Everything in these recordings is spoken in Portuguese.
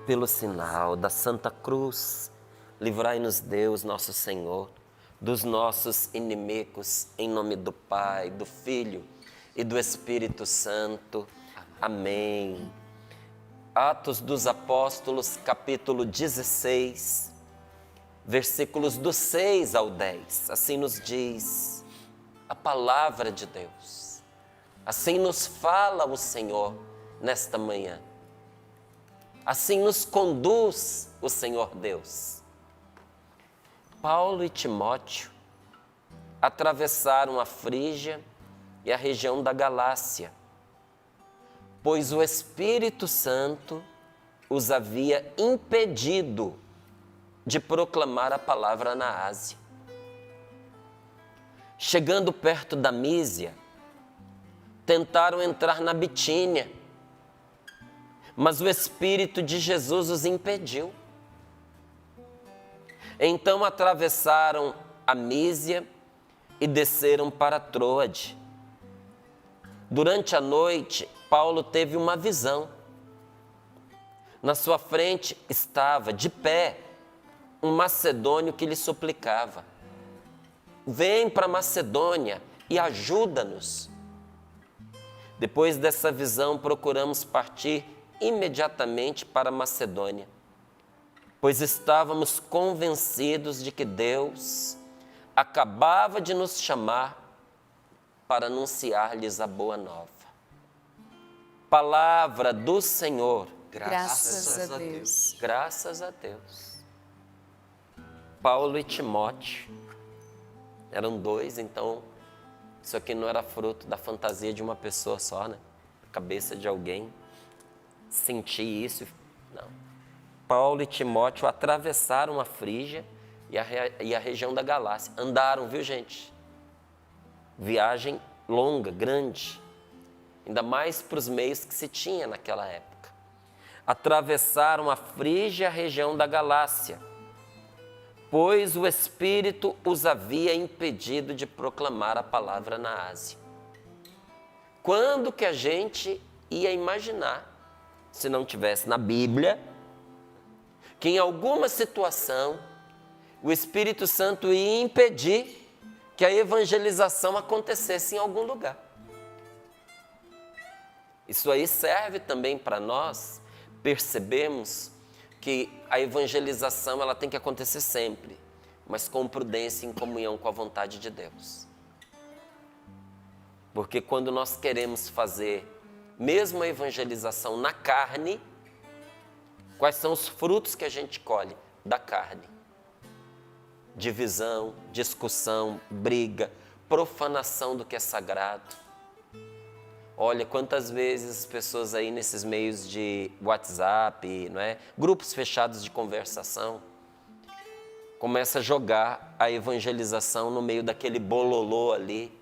Pelo sinal da Santa Cruz, livrai-nos Deus, nosso Senhor, dos nossos inimigos, em nome do Pai, do Filho e do Espírito Santo. Amém. Atos dos Apóstolos, capítulo 16, versículos do 6 ao 10. Assim nos diz a palavra de Deus. Assim nos fala o Senhor nesta manhã. Assim nos conduz o Senhor Deus. Paulo e Timóteo atravessaram a Frígia e a região da Galácia, pois o Espírito Santo os havia impedido de proclamar a palavra na Ásia. Chegando perto da Mísia, tentaram entrar na Bitínia, mas o Espírito de Jesus os impediu. Então atravessaram a Mísia e desceram para Troade. Durante a noite, Paulo teve uma visão. Na sua frente estava, de pé, um macedônio que lhe suplicava: vem para Macedônia e ajuda-nos. Depois dessa visão, procuramos partir imediatamente para Macedônia, pois estávamos convencidos de que Deus acabava de nos chamar para anunciar-lhes a boa nova. Palavra do Senhor. Graças a Deus. Graças a Deus. Paulo e Timóteo eram dois, então isso aqui não era fruto da fantasia de uma pessoa só, né? A cabeça de alguém. Sentir isso, não. Paulo e Timóteo atravessaram a Frígia e a região da Galácia. Andaram, viu, gente? Viagem longa, grande, ainda mais para os meios que se tinha naquela época. Atravessaram a Frígia e a região da Galácia, pois o Espírito os havia impedido de proclamar a palavra na Ásia. Quando que a gente ia imaginar, se não tivesse na Bíblia, que em alguma situação o Espírito Santo ia impedir que a evangelização acontecesse em algum lugar? Isso aí serve também para nós percebermos que a evangelização ela tem que acontecer sempre, mas com prudência e em comunhão com a vontade de Deus. Porque quando nós queremos fazer mesmo a evangelização na carne, quais são os frutos que a gente colhe da carne? Divisão, discussão, briga, profanação do que é sagrado. Olha quantas vezes as pessoas aí nesses meios de WhatsApp, não é? Grupos fechados de conversação, começa a jogar a evangelização no meio daquele bololô ali,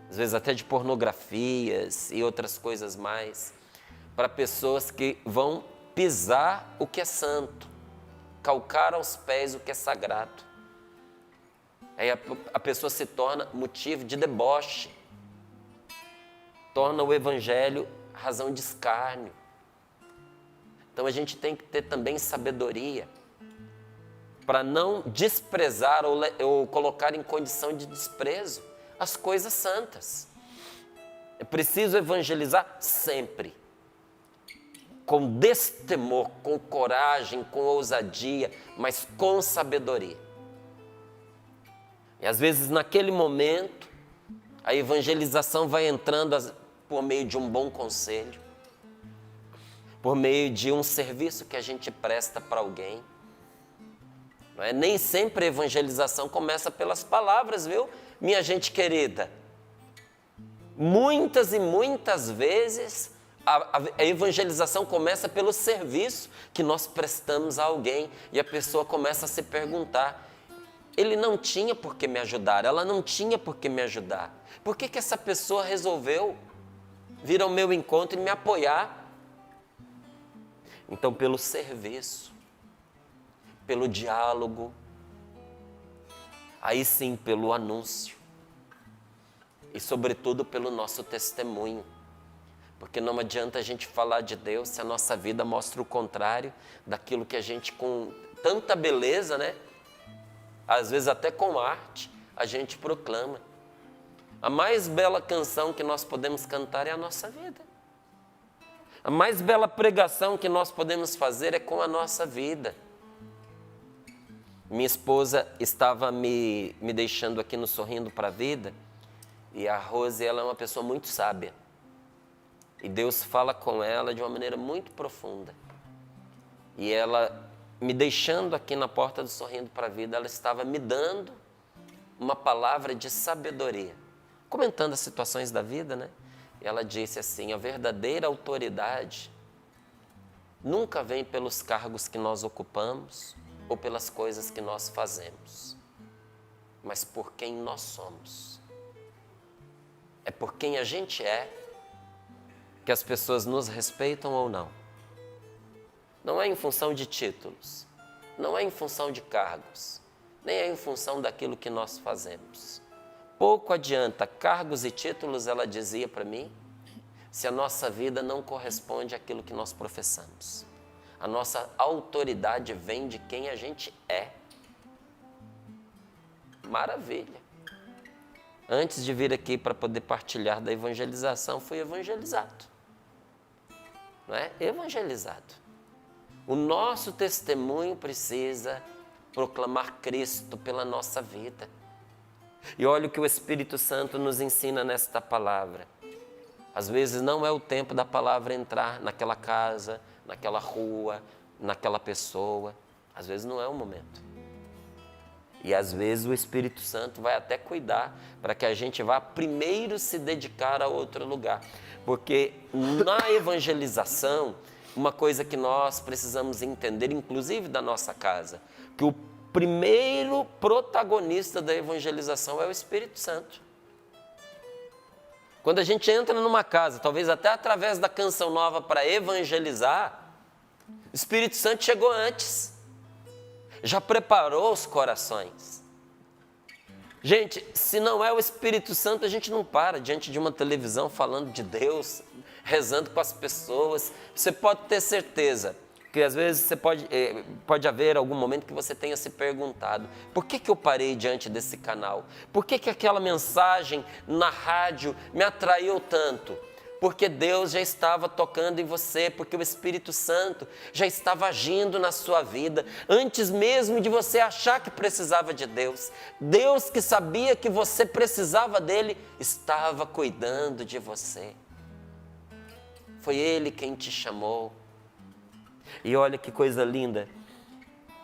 às vezes até de pornografias e outras coisas mais, para pessoas que vão pisar o que é santo, calcar aos pés o que é sagrado. Aí a pessoa se torna motivo de deboche, torna o evangelho razão de escárnio. Então a gente tem que ter também sabedoria para não desprezar ou colocar em condição de desprezo as coisas santas. É preciso evangelizar sempre, com destemor, com coragem, com ousadia, mas com sabedoria. E às vezes naquele momento, a evangelização vai entrando por meio de um bom conselho, por meio de um serviço que a gente presta para alguém. Não é? Nem sempre a evangelização começa pelas palavras, viu, minha gente querida? Muitas e muitas vezes a evangelização começa pelo serviço que nós prestamos a alguém e a pessoa começa a se perguntar: ele não tinha por que me ajudar, ela não tinha por que me ajudar. Por que essa pessoa resolveu vir ao meu encontro e me apoiar? Então, pelo serviço, pelo diálogo, aí sim pelo anúncio e, sobretudo, pelo nosso testemunho, Porque não adianta a gente falar de Deus se a nossa vida mostra o contrário daquilo que a gente, com tanta beleza, né? Às vezes até com arte, a gente proclama. A mais bela canção que nós podemos cantar é a nossa vida. A mais bela pregação que nós podemos fazer é com a nossa vida. Minha esposa estava me deixando aqui no Sorrindo para a Vida, e a Rose, ela é uma pessoa muito sábia. E Deus fala com ela de uma maneira muito profunda. E ela, me deixando aqui na porta do Sorrindo para a Vida, ela estava me dando uma palavra de sabedoria, comentando as situações da vida, né? E ela disse assim: a verdadeira autoridade nunca vem pelos cargos que nós ocupamos ou pelas coisas que nós fazemos, mas por quem nós somos. É por quem a gente é que as pessoas nos respeitam ou não. Não é em função de títulos, não é em função de cargos, nem é em função daquilo que nós fazemos. Pouco adianta cargos e títulos, ela dizia para mim, se a nossa vida não corresponde àquilo que nós professamos. A nossa autoridade vem de quem a gente é. Maravilha. Antes de vir aqui para poder partilhar da evangelização, fui evangelizado. Não é? Evangelizado. O nosso testemunho precisa proclamar Cristo pela nossa vida. E olha o que o Espírito Santo nos ensina nesta palavra. Às vezes não é o tempo da palavra entrar naquela casa, naquela rua, naquela pessoa. Às vezes não é o momento. E às vezes o Espírito Santo vai até cuidar para que a gente vá primeiro se dedicar a outro lugar. Porque na evangelização, uma coisa que nós precisamos entender, inclusive da nossa casa, que o primeiro protagonista da evangelização é o Espírito Santo. Quando a gente entra numa casa, talvez até através da Canção Nova para evangelizar, o Espírito Santo chegou antes, já preparou os corações. Gente, se não é o Espírito Santo, a gente não para diante de uma televisão falando de Deus, rezando com as pessoas. Você pode ter certeza que às vezes você pode haver algum momento que você tenha se perguntado: por que eu parei diante desse canal? Por que aquela mensagem na rádio me atraiu tanto? Porque Deus já estava tocando em você, porque o Espírito Santo já estava agindo na sua vida, antes mesmo de você achar que precisava de Deus. Deus, que sabia que você precisava dele, estava cuidando de você. Foi Ele quem te chamou. E olha que coisa linda.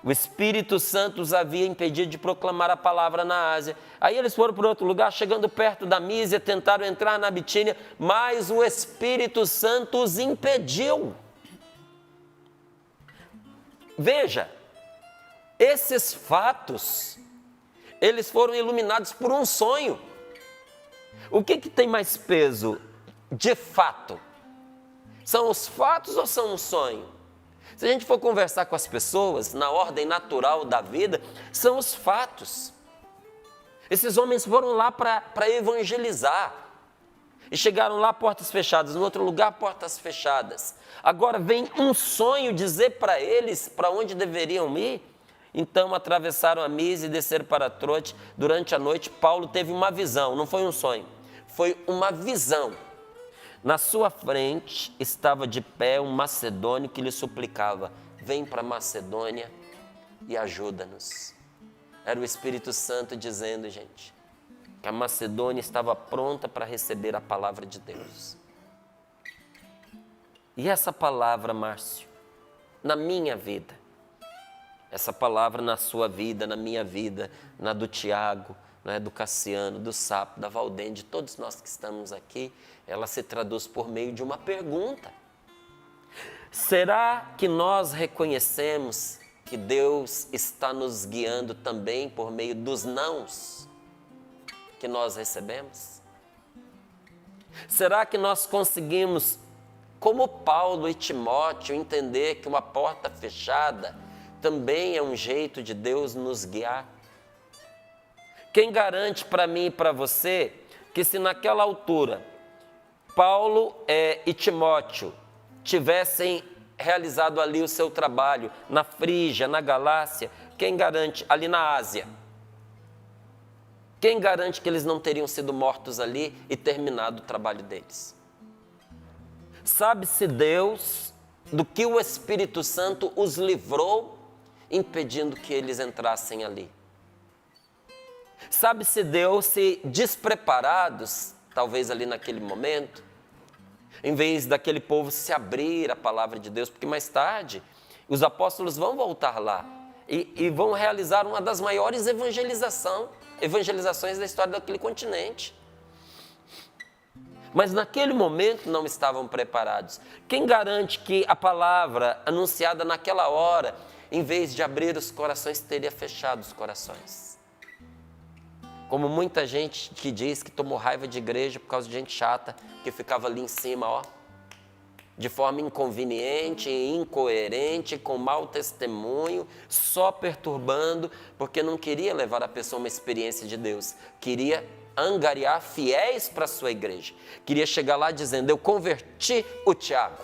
O Espírito Santo os havia impedido de proclamar a palavra na Ásia. Aí eles foram para outro lugar, chegando perto da Mísia, tentaram entrar na Bitínia, mas o Espírito Santo os impediu. Veja, esses fatos, eles foram iluminados por um sonho. O que tem mais peso de fato? São os fatos ou são um sonho? Se a gente for conversar com as pessoas, na ordem natural da vida, são os fatos. Esses homens foram lá para evangelizar. E chegaram lá, portas fechadas. No outro lugar, portas fechadas. Agora vem um sonho dizer para eles para onde deveriam ir. Então atravessaram a Mísia e desceram para Troade. Durante a noite, Paulo teve uma visão. Não foi um sonho, foi uma visão. Na sua frente estava de pé um macedônio que lhe suplicava: vem para Macedônia e ajuda-nos. Era o Espírito Santo dizendo, gente, que a Macedônia estava pronta para receber a palavra de Deus. E essa palavra, Márcio, na minha vida, essa palavra na sua vida, na minha vida, na do Tiago, do Cassiano, do Sapo, da Valdene, de todos nós que estamos aqui, ela se traduz por meio de uma pergunta. Será que nós reconhecemos que Deus está nos guiando também por meio dos nãos que nós recebemos? Será que nós conseguimos, como Paulo e Timóteo, entender que uma porta fechada também é um jeito de Deus nos guiar? Quem garante para mim e para você que se naquela altura Paulo e Timóteo tivessem realizado ali o seu trabalho na Frígia, na Galácia, quem garante, ali na Ásia, quem garante que eles não teriam sido mortos ali e terminado o trabalho deles? Sabe-se Deus do que o Espírito Santo os livrou, impedindo que eles entrassem ali. Sabe-se Deus se despreparados, talvez ali naquele momento, em vez daquele povo se abrir à palavra de Deus, porque mais tarde os apóstolos vão voltar lá e vão realizar uma das maiores evangelizações da história daquele continente. Mas naquele momento não estavam preparados. Quem garante que a palavra anunciada naquela hora, em vez de abrir os corações, teria fechado os corações? Como muita gente que diz que tomou raiva de igreja por causa de gente chata, que ficava ali em cima, ó, de forma inconveniente, incoerente, com mau testemunho, só perturbando, porque não queria levar a pessoa a uma experiência de Deus, queria angariar fiéis para a sua igreja, queria chegar lá dizendo: eu converti o Tiago,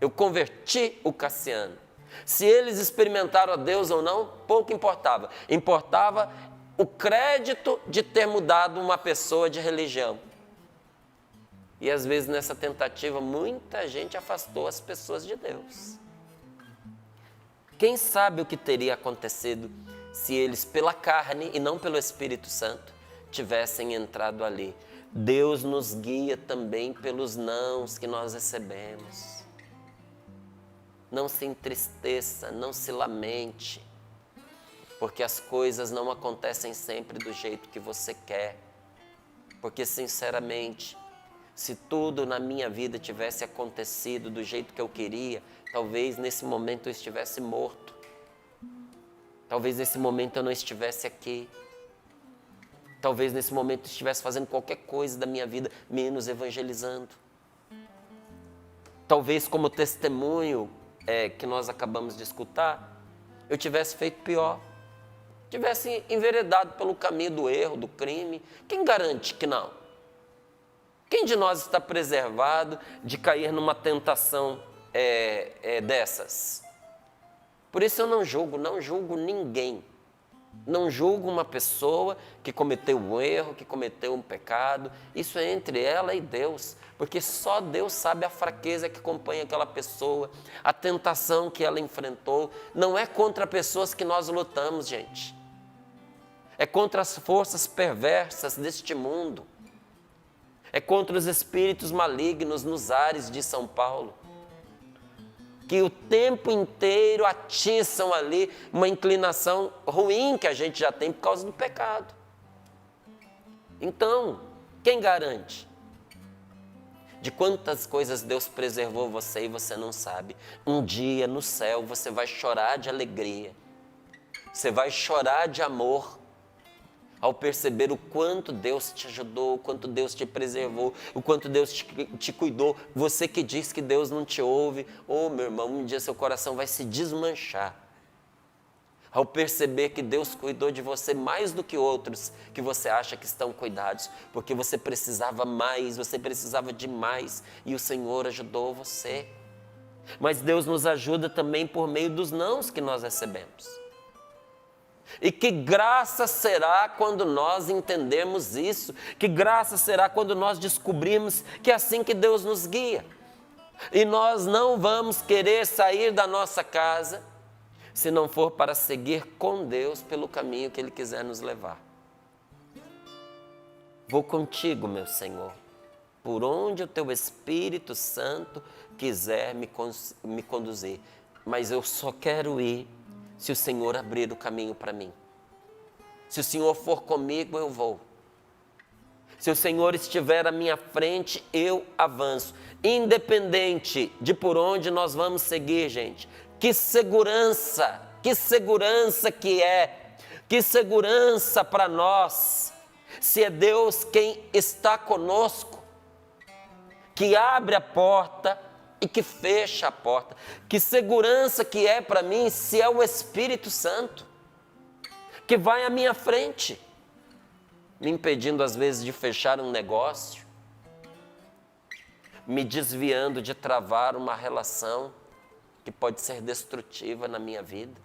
eu converti o Cassiano. Se eles experimentaram a Deus ou não, pouco importava. Importava o crédito de ter mudado uma pessoa de religião. E às vezes nessa tentativa muita gente afastou as pessoas de Deus. Quem sabe o que teria acontecido se eles, pela carne e não pelo Espírito Santo, tivessem entrado ali? Deus nos guia também pelos nãos que nós recebemos. Não se entristeça, não se lamente, porque as coisas não acontecem sempre do jeito que você quer. Porque, sinceramente, se tudo na minha vida tivesse acontecido do jeito que eu queria, talvez nesse momento eu estivesse morto. Talvez nesse momento eu não estivesse aqui. Talvez nesse momento eu estivesse fazendo qualquer coisa da minha vida, menos evangelizando. Talvez como testemunho que nós acabamos de escutar, eu tivesse feito pior. Tivesse enveredado pelo caminho do erro, do crime. Quem garante que não? Quem de nós está preservado de cair numa tentação dessas? Por isso eu não julgo ninguém. Não julgo uma pessoa que cometeu um erro, que cometeu um pecado. Isso é entre ela e Deus, porque só Deus sabe a fraqueza que acompanha aquela pessoa, a tentação que ela enfrentou. Não é contra pessoas que nós lutamos, gente. É contra as forças perversas deste mundo. É contra os espíritos malignos nos ares de São Paulo, que o tempo inteiro atiçam ali uma inclinação ruim que a gente já tem por causa do pecado. Então, quem garante de quantas coisas Deus preservou você e você não sabe? Um dia no céu você vai chorar de alegria, você vai chorar de amor, ao perceber o quanto Deus te ajudou, o quanto Deus te preservou, o quanto Deus te cuidou. Você que diz que Deus não te ouve, meu irmão, um dia seu coração vai se desmanchar. Ao perceber que Deus cuidou de você mais do que outros que você acha que estão cuidados, porque você precisava mais, você precisava de mais, e o Senhor ajudou você. Mas Deus nos ajuda também por meio dos nãos que nós recebemos. E que graça será quando nós entendemos isso, que graça será quando nós descobrimos que é assim que Deus nos guia. E nós não vamos querer sair da nossa casa se não for para seguir com Deus pelo caminho que Ele quiser nos levar. Vou contigo, meu Senhor, por onde o Teu Espírito Santo quiser me conduzir, mas eu só quero ir se o Senhor abrir o caminho para mim. Se o Senhor for comigo, eu vou. Se o Senhor estiver à minha frente, eu avanço. Independente de por onde nós vamos seguir, gente. Que segurança que segurança para nós, se é Deus quem está conosco, que abre a porta e que fecha a porta. Que segurança que é para mim se é o Espírito Santo que vai à minha frente, me impedindo às vezes de fechar um negócio, me desviando de travar uma relação que pode ser destrutiva na minha vida.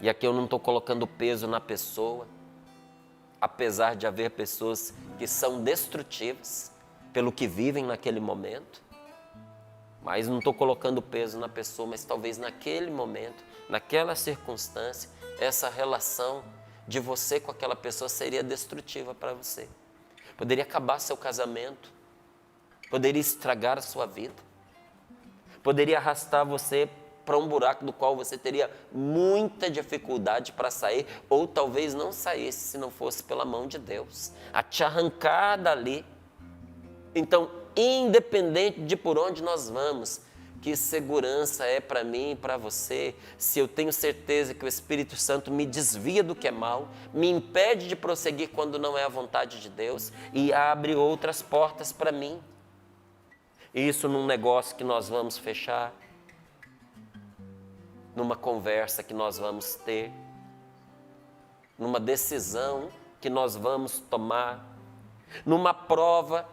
E aqui eu não estou colocando peso na pessoa, apesar de haver pessoas que são destrutivas pelo que vivem naquele momento, mas não estou colocando peso na pessoa, mas talvez naquele momento, naquela circunstância, essa relação de você com aquela pessoa seria destrutiva para você. Poderia acabar seu casamento, poderia estragar a sua vida, poderia arrastar você para um buraco do qual você teria muita dificuldade para sair, ou talvez não saísse se não fosse pela mão de Deus, a te arrancar dali. Então, independente de por onde nós vamos, que segurança é para mim e para você, se eu tenho certeza que o Espírito Santo me desvia do que é mal, me impede de prosseguir quando não é a vontade de Deus e abre outras portas para mim. Isso num negócio que nós vamos fechar, numa conversa que nós vamos ter, numa decisão que nós vamos tomar, numa prova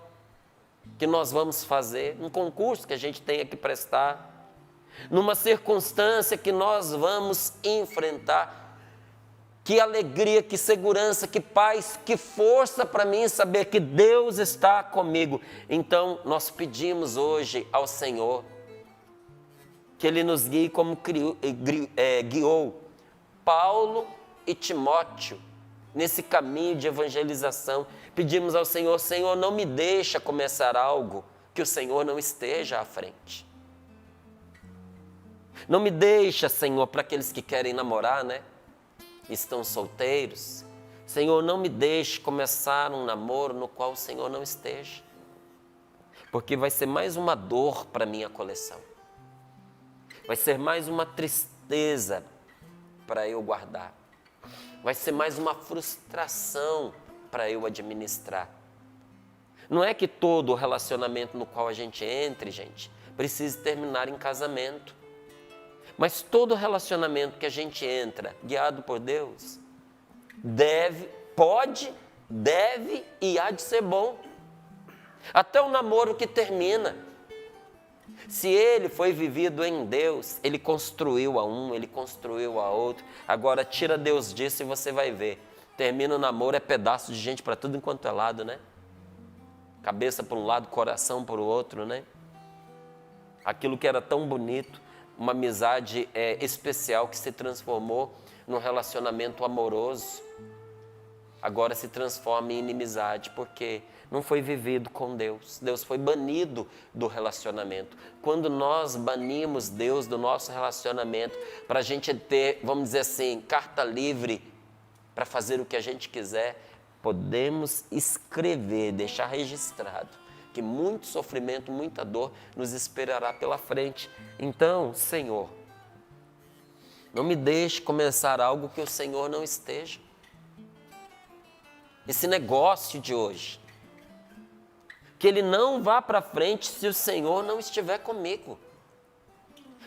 que nós vamos fazer, num concurso que a gente tenha que prestar, numa circunstância que nós vamos enfrentar. Que alegria, que segurança, que paz, que força para mim saber que Deus está comigo. Então, nós pedimos hoje ao Senhor que Ele nos guie como guiou Paulo e Timóteo nesse caminho de evangelização. Pedimos ao Senhor, Senhor, não me deixa começar algo que o Senhor não esteja à frente. Não me deixa, Senhor, para aqueles que querem namorar, né? Estão solteiros. Senhor, não me deixe começar um namoro no qual o Senhor não esteja. Porque vai ser mais uma dor para minha coleção. Vai ser mais uma tristeza para eu guardar. Vai ser mais uma frustração para eu administrar. Não é que todo relacionamento no qual a gente entre, gente, precise terminar em casamento. Mas todo relacionamento que a gente entra, guiado por Deus, pode e há de ser bom. Até o namoro que termina. Se ele foi vivido em Deus, ele construiu a um, ele construiu a outro. Agora tira Deus disso e você vai ver. Termina o namoro, é pedaço de gente para tudo enquanto é lado, né? Cabeça para um lado, coração para o outro, né? Aquilo que era tão bonito, uma amizade especial que se transformou num relacionamento amoroso, agora se transforma em inimizade, porque não foi vivido com Deus. Deus foi banido do relacionamento. Quando nós banimos Deus do nosso relacionamento, para a gente ter, vamos dizer assim, carta livre para fazer o que a gente quiser, podemos escrever, deixar registrado que muito sofrimento, muita dor nos esperará pela frente. Então, Senhor, não me deixe começar algo que o Senhor não esteja. Esse negócio de hoje, que ele não vá para frente se o Senhor não estiver comigo.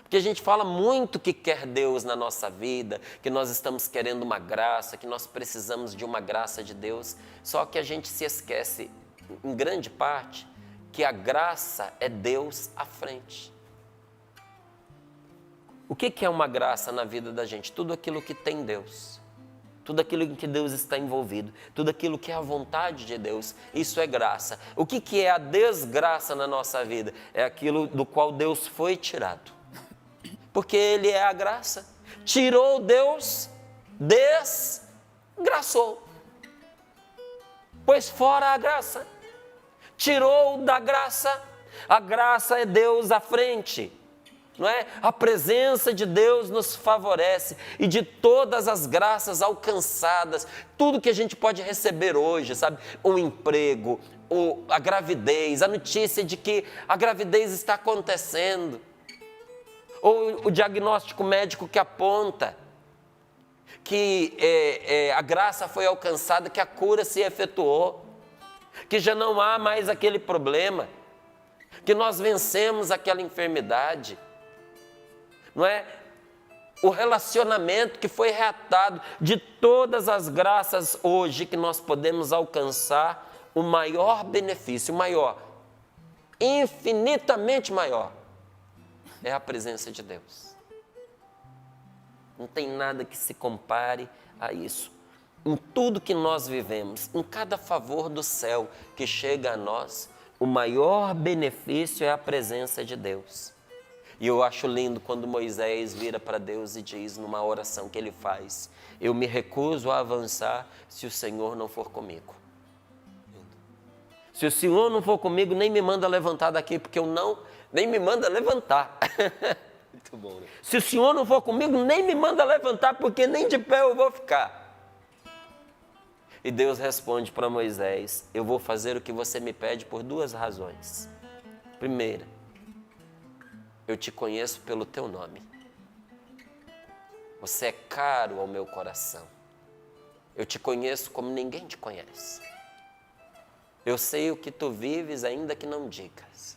Porque a gente fala muito que quer Deus na nossa vida, que nós estamos querendo uma graça, que nós precisamos de uma graça de Deus, só que a gente se esquece, em grande parte, que a graça é Deus à frente. O que é uma graça na vida da gente? Tudo aquilo que tem Deus. Tudo aquilo em que Deus está envolvido, tudo aquilo que é a vontade de Deus, isso é graça. O que é a desgraça na nossa vida? É aquilo do qual Deus foi tirado. Porque Ele é a graça. Tirou Deus, desgraçou. Pôs fora a graça. Tirou da graça. A graça é Deus à frente. Não é? A presença de Deus nos favorece e de todas as graças alcançadas, tudo que a gente pode receber hoje, sabe? O emprego, a gravidez, a notícia de que a gravidez está acontecendo, ou o diagnóstico médico que aponta que a graça foi alcançada, que a cura se efetuou, que já não há mais aquele problema, que nós vencemos aquela enfermidade. Não é? O relacionamento que foi reatado, de todas as graças hoje que nós podemos alcançar, o maior benefício, o maior, infinitamente maior é a presença de Deus. Não tem nada que se compare a isso. Em tudo que nós vivemos, em cada favor do céu que chega a nós, o maior benefício é a presença de Deus. E eu acho lindo quando Moisés vira para Deus e diz numa oração que ele faz: eu me recuso a avançar se o Senhor não for comigo. Se o Senhor não for comigo, nem me manda levantar daqui, porque nem me manda levantar. Muito bom, né? Se o Senhor não for comigo, nem me manda levantar, porque nem de pé eu vou ficar. E Deus responde para Moisés: eu vou fazer o que você me pede por duas razões. Primeira, eu te conheço pelo teu nome. Você é caro ao meu coração. Eu te conheço como ninguém te conhece. Eu sei o que tu vives, ainda que não digas.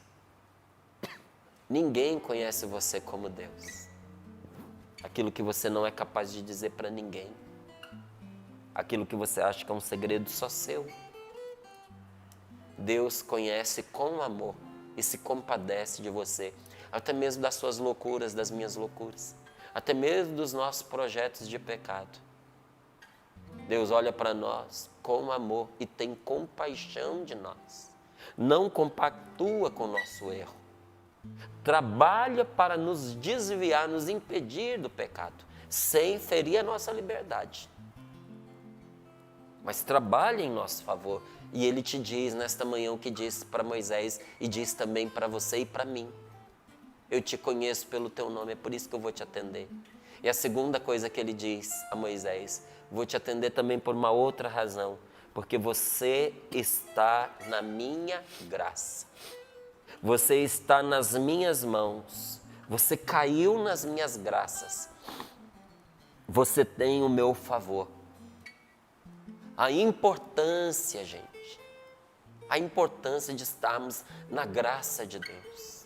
Ninguém conhece você como Deus. Aquilo que você não é capaz de dizer para ninguém. Aquilo que você acha que é um segredo só seu. Deus conhece com amor e se compadece de você, até mesmo das suas loucuras, das minhas loucuras, até mesmo dos nossos projetos de pecado. Deus olha para nós com amor e tem compaixão de nós. Não compactua com o nosso erro. Trabalha para nos desviar, nos impedir do pecado, sem ferir a nossa liberdade. Mas trabalha em nosso favor. E Ele te diz nesta manhã o que disse para Moisés e diz também para você e para mim. Eu te conheço pelo teu nome, é por isso que eu vou te atender. E a segunda coisa que Ele diz a Moisés: vou te atender também por uma outra razão, porque você está na minha graça. Você está nas minhas mãos. Você caiu nas minhas graças. Você tem o meu favor. A importância, gente, a importância de estarmos na graça de Deus.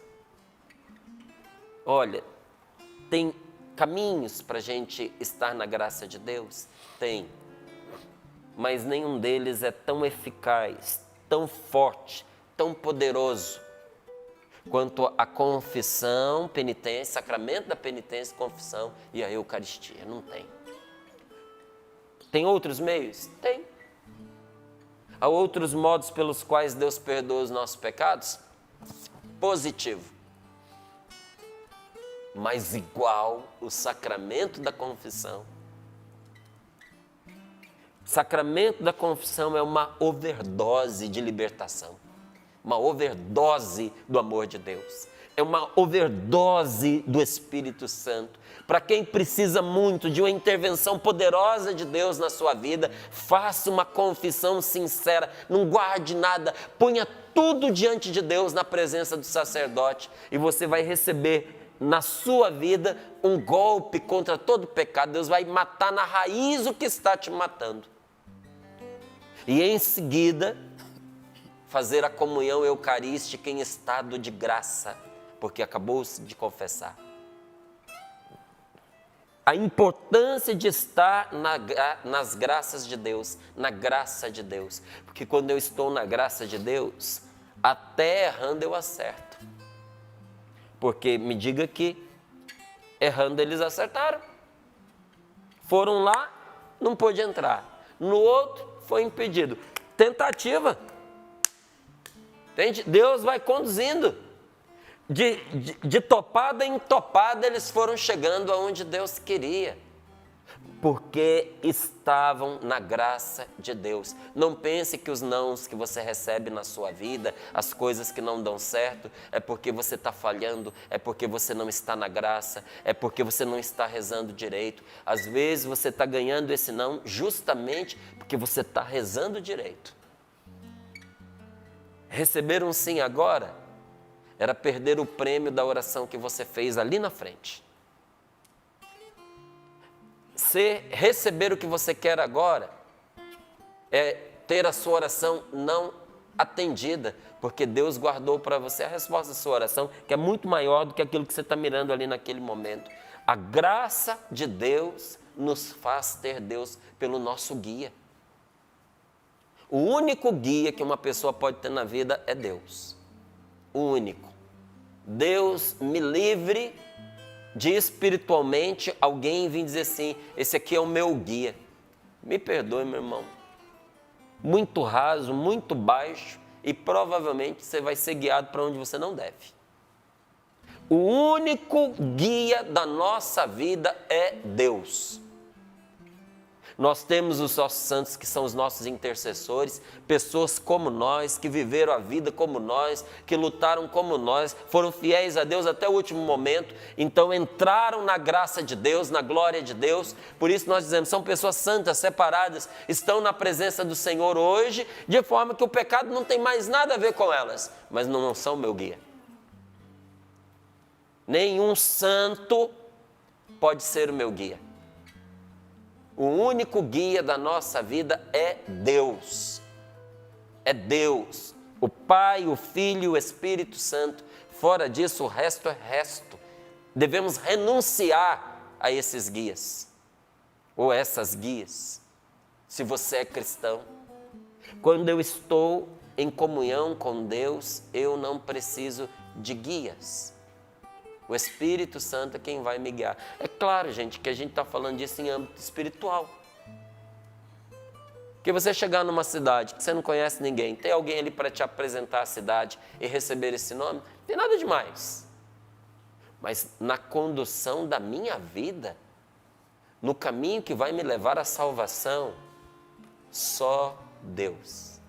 Olha, tem caminhos para a gente estar na graça de Deus? Tem, mas nenhum deles é tão eficaz, tão forte, tão poderoso quanto a confissão, penitência, sacramento da penitência, confissão e a Eucaristia. Não tem. Tem outros meios? Tem. Há outros modos pelos quais Deus perdoa os nossos pecados? Positivo. Mas igual o sacramento da confissão. O sacramento da confissão é uma overdose de libertação. Uma overdose do amor de Deus. É uma overdose do Espírito Santo. Para quem precisa muito de uma intervenção poderosa de Deus na sua vida, faça uma confissão sincera, não guarde nada, ponha tudo diante de Deus na presença do sacerdote e você vai receber na sua vida um golpe contra todo pecado. Deus vai matar na raiz o que está te matando. E em seguida, fazer a comunhão eucarística em estado de graça, porque acabou de confessar. A importância de estar nas graças de Deus, na graça de Deus. Porque quando eu estou na graça de Deus, até errando eu acerto. Porque me diga que errando eles acertaram. Foram lá, não pôde entrar. No outro, foi impedido. Tentativa. Entende? Deus vai conduzindo. De topada em topada, eles foram chegando aonde Deus queria, porque estavam na graça de Deus. Não pense que os nãos que você recebe na sua vida, as coisas que não dão certo, é porque você está falhando, é porque você não está na graça, é porque você não está rezando direito. Às vezes você está ganhando esse não justamente porque você está rezando direito. Receber um sim agora era perder o prêmio da oração que você fez ali na frente. Receber o que você quer agora é ter a sua oração não atendida, porque Deus guardou para você a resposta da sua oração, que é muito maior do que aquilo que você está mirando ali naquele momento. A graça de Deus nos faz ter Deus pelo nosso guia. O único guia que uma pessoa pode ter na vida é Deus. O o único. Deus me livre de espiritualmente alguém vir dizer assim, esse aqui é o meu guia. Me perdoe, meu irmão. Muito raso, muito baixo e provavelmente você vai ser guiado para onde você não deve. O único guia da nossa vida é Deus. Nós temos os nossos santos que são os nossos intercessores, pessoas como nós, que viveram a vida como nós, que lutaram como nós, foram fiéis a Deus até o último momento, então entraram na graça de Deus, na glória de Deus. Por isso nós dizemos, são pessoas santas, separadas, estão na presença do Senhor hoje, de forma que o pecado não tem mais nada a ver com elas, mas não são meu guia. Nenhum santo pode ser o meu guia. O único guia da nossa vida é Deus. É Deus. O Pai, o Filho e o Espírito Santo. Fora disso, o resto é resto. Devemos renunciar a esses guias. Ou essas guias. Se você é cristão. Quando eu estou em comunhão com Deus, eu não preciso de guias. O Espírito Santo é quem vai me guiar. É claro, gente, que a gente está falando disso em âmbito espiritual. Porque você chegar numa cidade que você não conhece ninguém, tem alguém ali para te apresentar a cidade e receber esse nome, não tem nada demais. Mas na condução da minha vida, no caminho que vai me levar à salvação, só Deus.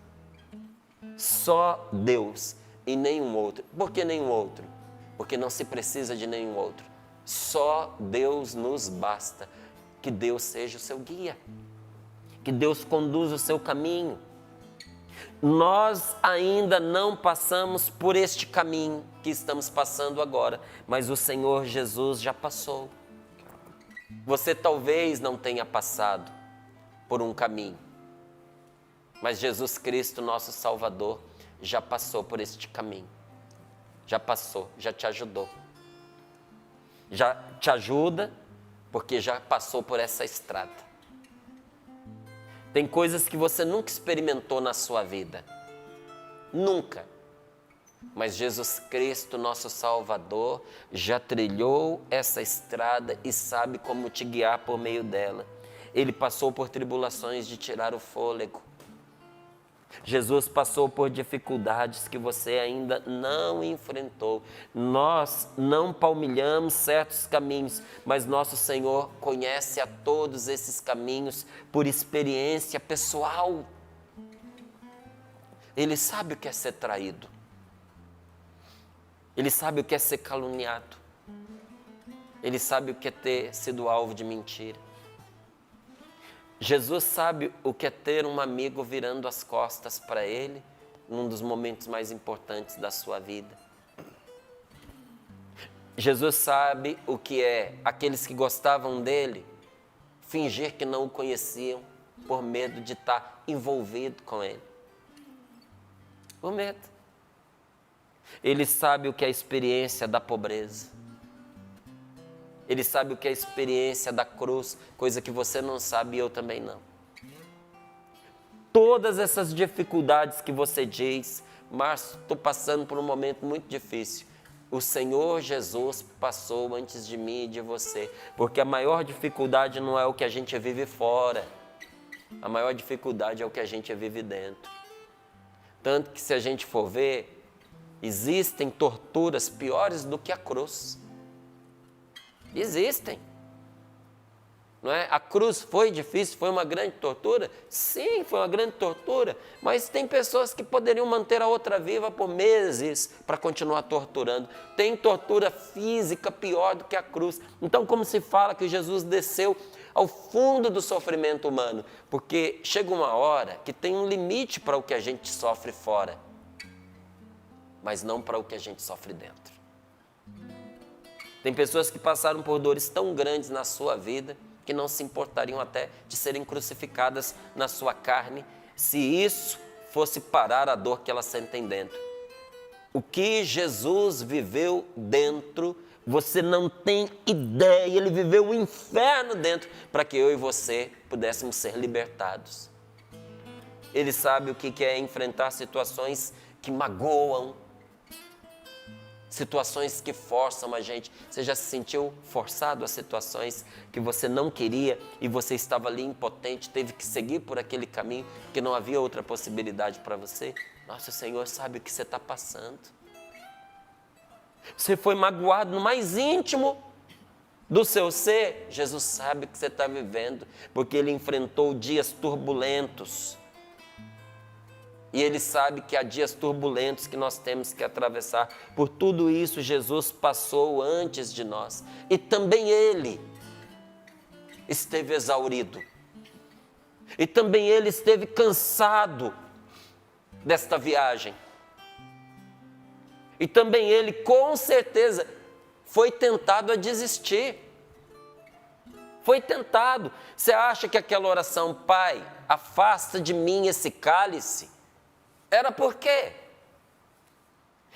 Só Deus e nenhum outro. Por que nenhum outro? Porque não se precisa de nenhum outro. Só Deus nos basta. Que Deus seja o seu guia. Que Deus conduza o seu caminho. Nós ainda não passamos por este caminho que estamos passando agora, mas o Senhor Jesus já passou. Você talvez não tenha passado por um caminho, mas Jesus Cristo, nosso Salvador, já passou por este caminho. Já passou, já te ajudou. Já te ajuda, porque já passou por essa estrada. Tem coisas que você nunca experimentou na sua vida. Nunca. Mas Jesus Cristo, nosso Salvador, já trilhou essa estrada e sabe como te guiar por meio dela. Ele passou por tribulações de tirar o fôlego. Jesus passou por dificuldades que você ainda não enfrentou. Nós não palmilhamos certos caminhos, mas nosso Senhor conhece a todos esses caminhos por experiência pessoal. Ele sabe o que é ser traído. Ele sabe o que é ser caluniado. Ele sabe o que é ter sido alvo de mentira. Jesus sabe o que é ter um amigo virando as costas para ele num dos momentos mais importantes da sua vida. Jesus sabe o que é aqueles que gostavam dele fingir que não o conheciam por medo de estar envolvido com ele. Por medo. Ele sabe o que é a experiência da pobreza. Ele sabe o que é a experiência da cruz, coisa que você não sabe e eu também não. Todas essas dificuldades que você diz, Márcio, estou passando por um momento muito difícil. O Senhor Jesus passou antes de mim e de você, porque a maior dificuldade não é o que a gente vive fora. A maior dificuldade é o que a gente vive dentro. Tanto que se a gente for ver, existem torturas piores do que a cruz. Existem, não é? A cruz foi difícil, foi uma grande tortura? Sim, foi uma grande tortura, mas tem pessoas que poderiam manter a outra viva por meses para continuar torturando. Tem tortura física pior do que a cruz. Então, como se fala que Jesus desceu ao fundo do sofrimento humano? Porque chega uma hora que tem um limite para o que a gente sofre fora, mas não para o que a gente sofre dentro. Tem pessoas que passaram por dores tão grandes na sua vida que não se importariam até de serem crucificadas na sua carne se isso fosse parar a dor que elas sentem dentro. O que Jesus viveu dentro, você não tem ideia. Ele viveu um inferno dentro para que eu e você pudéssemos ser libertados. Ele sabe o que é enfrentar situações que magoam, situações que forçam a gente. Você já se sentiu forçado a situações que você não queria e você estava ali impotente, teve que seguir por aquele caminho que não havia outra possibilidade para você? Nossa, o Senhor sabe o que você está passando. Você foi magoado no mais íntimo do seu ser. Jesus sabe o que você está vivendo, porque Ele enfrentou dias turbulentos. E Ele sabe que há dias turbulentos que nós temos que atravessar. Por tudo isso, Jesus passou antes de nós. E também Ele esteve exaurido. E também Ele esteve cansado desta viagem. E também Ele, com certeza, foi tentado a desistir. Foi tentado. Você acha que aquela oração, Pai, afasta de mim esse cálice, era por quê?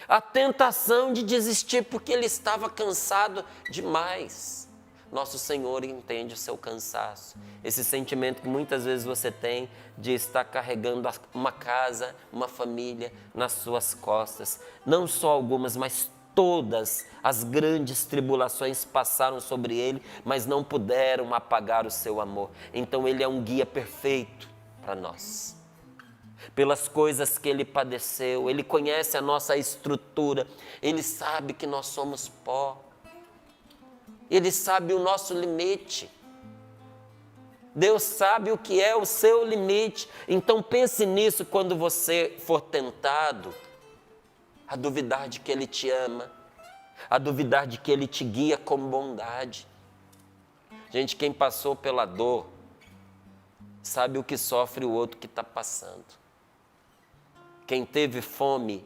A tentação de desistir porque ele estava cansado demais. Nosso Senhor entende o seu cansaço. Esse sentimento que muitas vezes você tem de estar carregando uma casa, uma família nas suas costas. Não só algumas, mas todas as grandes tribulações passaram sobre ele, mas não puderam apagar o seu amor. Então ele é um guia perfeito para nós. Pelas coisas que ele padeceu, ele conhece a nossa estrutura, ele sabe que nós somos pó, ele sabe o nosso limite. Deus sabe o que é o seu limite. Então pense nisso quando você for tentado a duvidar de que Ele te ama, a duvidar de que Ele te guia com bondade. Gente, quem passou pela dor sabe o que sofre o outro que está passando. Quem teve fome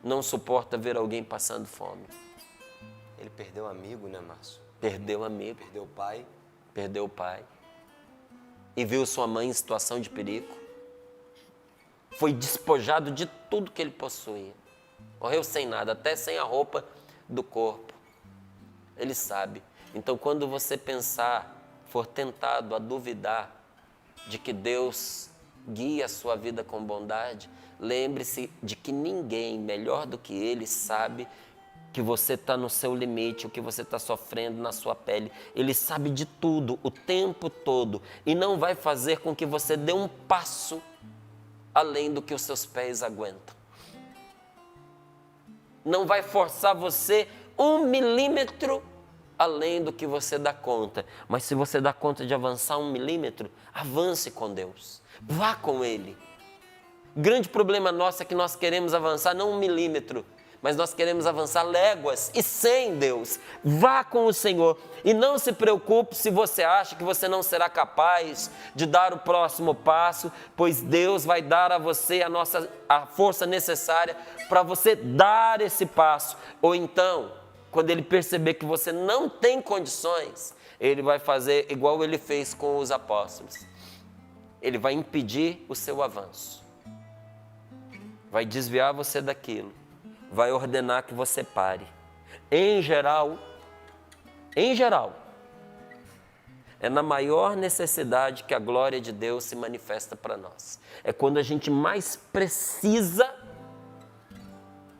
não suporta ver alguém passando fome. Ele perdeu amigo, né, Márcio? Perdeu amigo. Perdeu pai. Perdeu o pai. E viu sua mãe em situação de perigo. Foi despojado de tudo que ele possuía. Morreu sem nada, até sem a roupa do corpo. Ele sabe. Então, quando você pensar, for tentado a duvidar de que Deus guia a sua vida com bondade, lembre-se de que ninguém melhor do que Ele sabe que você está no seu limite, o que você está sofrendo na sua pele. Ele sabe de tudo, o tempo todo, e não vai fazer com que você dê um passo além do que os seus pés aguentam. Não vai forçar você 1 milímetro além do que você dá conta. Mas se você dá conta de avançar 1 milímetro, avance com Deus. Vá com Ele. O grande problema nosso é que nós queremos avançar não 1 milímetro, mas nós queremos avançar léguas e sem Deus. Vá com o Senhor e não se preocupe se você acha que você não será capaz de dar o próximo passo, pois Deus vai dar a você a força necessária para você dar esse passo. Ou então, quando Ele perceber que você não tem condições, Ele vai fazer igual Ele fez com os apóstolos. Ele vai impedir o seu avanço. Vai desviar você daquilo. Vai ordenar que você pare. Em geral, é na maior necessidade que a glória de Deus se manifesta para nós. É quando a gente mais precisa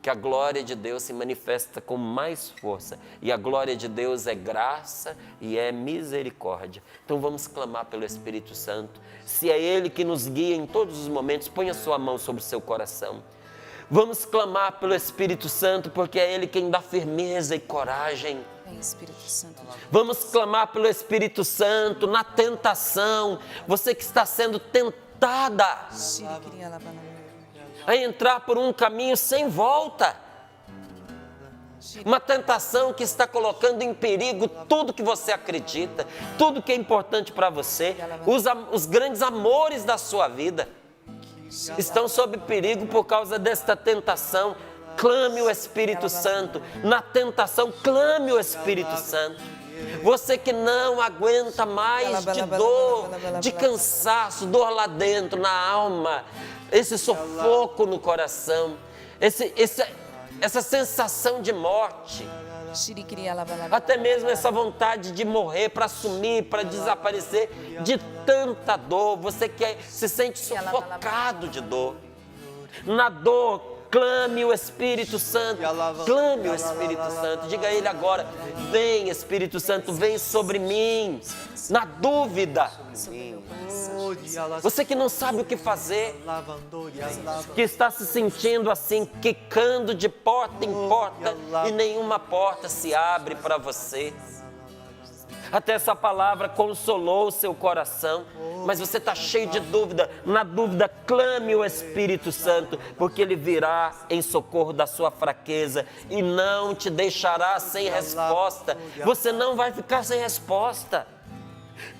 que a glória de Deus se manifesta com mais força. E a glória de Deus é graça e é misericórdia. Então vamos clamar pelo Espírito Santo. Se é Ele que nos guia em todos os momentos, ponha sua mão sobre o seu coração. Vamos clamar pelo Espírito Santo, porque é Ele quem dá firmeza e coragem. Vem, Espírito Santo. Vamos clamar pelo Espírito Santo na tentação. Você que está sendo tentada a entrar por um caminho sem volta. Uma tentação que está colocando em perigo tudo que você acredita, tudo que é importante para você, os grandes amores da sua vida estão sob perigo por causa desta tentação. Clame o Espírito Santo. Na tentação, clame o Espírito Santo. Você que não aguenta mais de dor, de cansaço, dor lá dentro, na alma, esse sufoco no coração, essa sensação de morte, até mesmo essa vontade de morrer, para sumir, para desaparecer, de tanta dor. Você que se sente sufocado de dor. Na dor, Clame o Espírito Santo, clame o Espírito Santo. Diga a Ele agora: vem Espírito Santo, vem sobre mim. Na dúvida, você que não sabe o que fazer, que está se sentindo assim, quicando de porta em porta e nenhuma porta se abre para você. Até essa palavra consolou o seu coração, mas você está cheio de dúvida. Na dúvida, clame o Espírito Santo, porque Ele virá em socorro da sua fraqueza e não te deixará sem resposta. Você não vai ficar sem resposta.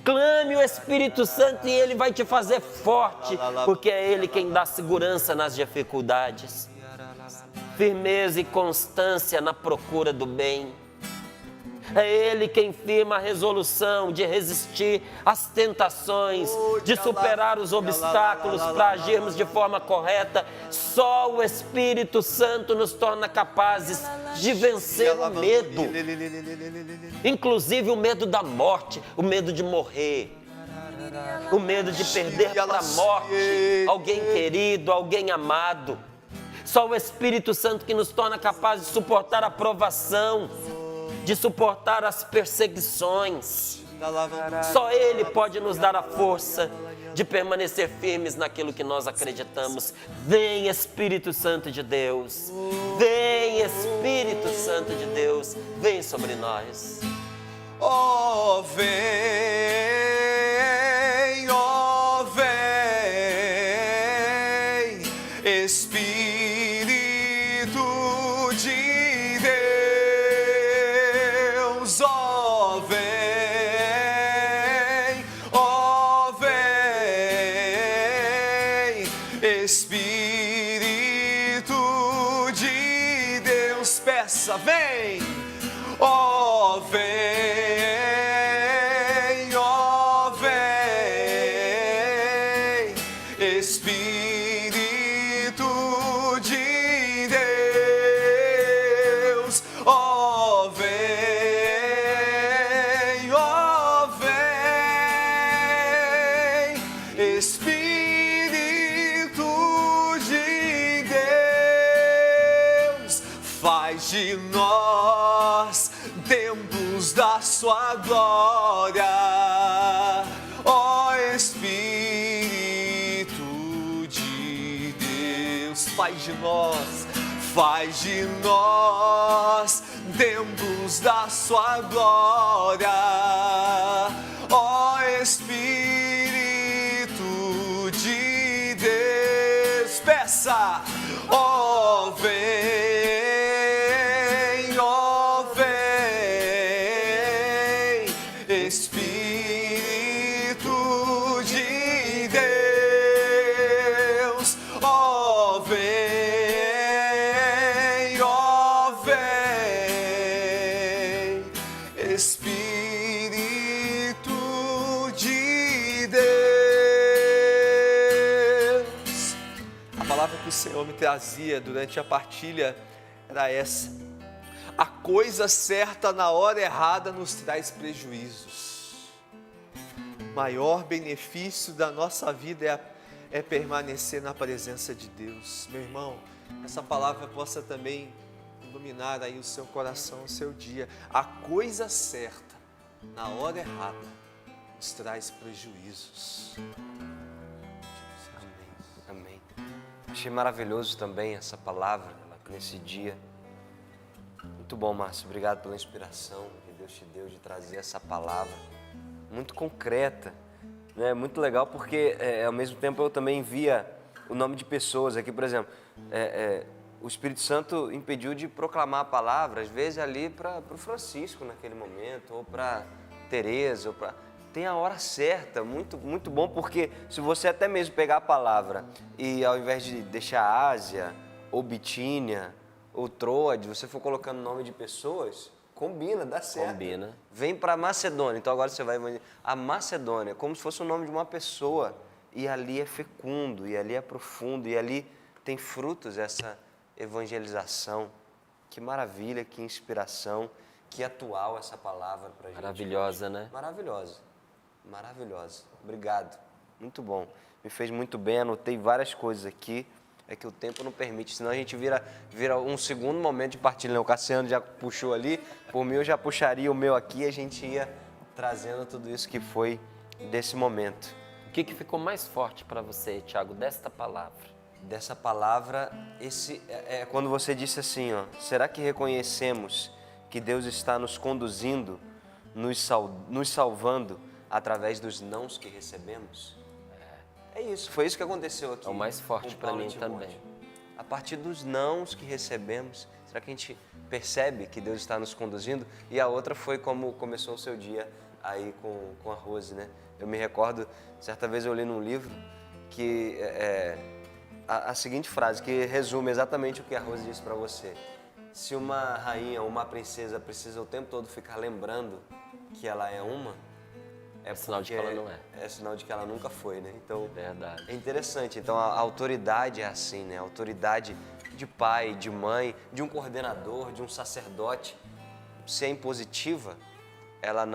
Clame o Espírito Santo e Ele vai te fazer forte, porque é Ele quem dá segurança nas dificuldades. Firmeza e constância na procura do bem. É Ele quem firma a resolução de resistir às tentações, de superar os obstáculos para agirmos de forma correta. Só o Espírito Santo nos torna capazes de vencer o medo, inclusive o medo da morte, o medo de morrer, o medo de perder para a morte alguém querido, alguém amado. Só o Espírito Santo que nos torna capazes de suportar a provação, de suportar as perseguições. Só Ele pode nos dar a força de permanecer firmes naquilo que nós acreditamos. Vem Espírito Santo de Deus, vem Espírito Santo de Deus, vem sobre nós. Oh, vem, oh, vem, Espírito de Deus, oh, vem, Espírito de Deus, peça, vem, oh, vem, oh, vem, Espírito de Deus, oh, vem, oh, vem, Espírito de Deus, faz de nós templos da sua glória, ó Espírito de Deus, faz de nós templos da sua glória, ó Espírito de Deus, peça, ó, vem, ó, vem, Espírito de Deus, ó, vem, ó, vem, Espírito de Deus. A palavra que o Senhor me trazia durante a partilha era essa: a coisa certa na hora errada nos traz prejuízos. O maior benefício da nossa vida é permanecer na presença de Deus. Meu irmão, essa palavra possa também iluminar aí o seu coração, o seu dia. A coisa certa na hora errada nos traz prejuízos. Amém. Achei maravilhoso também essa palavra nesse dia. Muito bom, Márcio. Obrigado pela inspiração que Deus te deu de trazer essa palavra muito concreta, né? Muito legal porque ao mesmo tempo eu também via o nome de pessoas aqui, por exemplo, o Espírito Santo impediu de proclamar a palavra, às vezes ali para o Francisco naquele momento, ou para Tereza, ou para... Tem a hora certa, muito, muito bom, porque se você até mesmo pegar a palavra e ao invés de deixar Ásia, ou Bitínia, ou Troade, você for colocando nome de pessoas, combina, dá certo. Combina. Vem para Macedônia, então agora você vai... A Macedônia, como se fosse o nome de uma pessoa, e ali é fecundo, e ali é profundo, e ali tem frutos essa evangelização. Que maravilha, que inspiração, que atual essa palavra para a gente. Maravilhosa, né? Maravilhosa, maravilhosa. Obrigado, muito bom. Me fez muito bem, anotei várias coisas aqui. É que o tempo não permite, senão a gente vira um segundo momento de partilha. Né? O Cassiano já puxou ali, por mim eu já puxaria o meu aqui e a gente ia trazendo tudo isso que foi desse momento. O que ficou mais forte para você, Tiago, desta palavra? Dessa palavra, quando você disse assim, ó, será que reconhecemos que Deus está nos conduzindo, nos salvando através dos nãos que recebemos? É isso, foi isso que aconteceu aqui. É o mais forte com para Paulo e mim Timóteo. também. A partir dos nãos que recebemos, será que a gente percebe que Deus está nos conduzindo? E a outra foi como começou o seu dia aí com a Rose, né? Eu me recordo, certa vez eu li num livro que a seguinte frase, que resume exatamente o que a Rose disse para você. Se uma rainha ou uma princesa precisa o tempo todo ficar lembrando que ela é uma, É sinal de que ela não é. É sinal de que ela nunca foi, né? Então, Verdade. é interessante. Então, a autoridade é assim, né? A autoridade de pai, de mãe, de um coordenador, de um sacerdote, se é impositiva, ela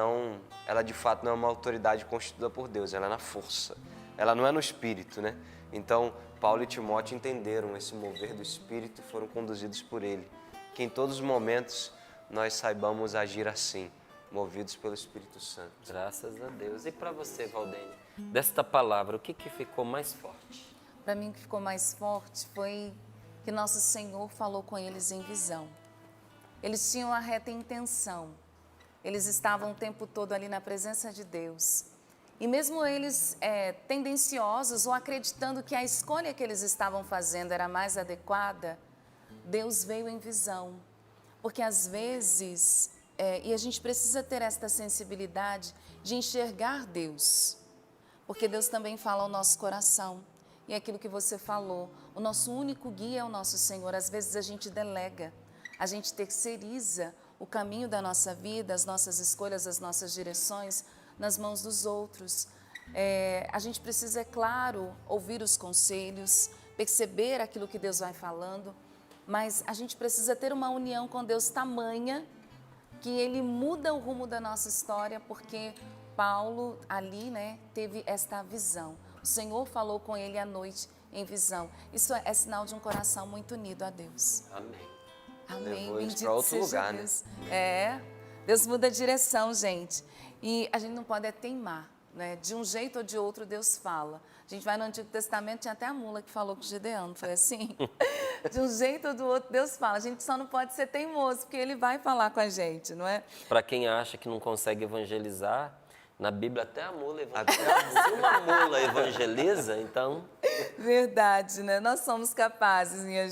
de fato não é uma autoridade constituída por Deus, ela é na força. Ela não é no espírito, né? Então, Paulo e Timóteo entenderam esse mover do espírito e foram conduzidos por ele. Que em todos os momentos nós saibamos agir assim, movidos pelo Espírito Santo. Graças a Deus. E para você, Valdênia, desta palavra, o que ficou mais forte? Para mim, o que ficou mais forte foi que nosso Senhor falou com eles em visão. Eles tinham a reta intenção. Eles estavam o tempo todo ali na presença de Deus. E mesmo eles tendenciosos ou acreditando que a escolha que eles estavam fazendo era mais adequada, Deus veio em visão. Porque às vezes, e a gente precisa ter esta sensibilidade de enxergar Deus. Porque Deus também fala ao nosso coração. E é aquilo que você falou, o nosso único guia é o nosso Senhor. Às vezes a gente delega, a gente terceiriza o caminho da nossa vida, as nossas escolhas, as nossas direções nas mãos dos outros. A gente precisa, é claro, ouvir os conselhos, perceber aquilo que Deus vai falando, mas a gente precisa ter uma união com Deus tamanha que Ele muda o rumo da nossa história, porque Paulo ali, né, teve esta visão. O Senhor falou com ele à noite em visão. Isso é sinal de um coração muito unido a Deus. Amém. Amém. Levou eles Bendito para outro seja lugar, Deus. Deus muda a direção, gente. E a gente não pode teimar, né? De um jeito ou de outro Deus fala. A gente vai no Antigo Testamento, tinha até a mula que falou com o Gideão, foi assim? De um jeito ou do outro Deus fala. A gente só não pode ser teimoso, porque Ele vai falar com a gente, não é? Para quem acha que não consegue evangelizar, na Bíblia até a mula evangeliza. Se uma mula evangeliza, então... Verdade, né? Nós somos capazes, minha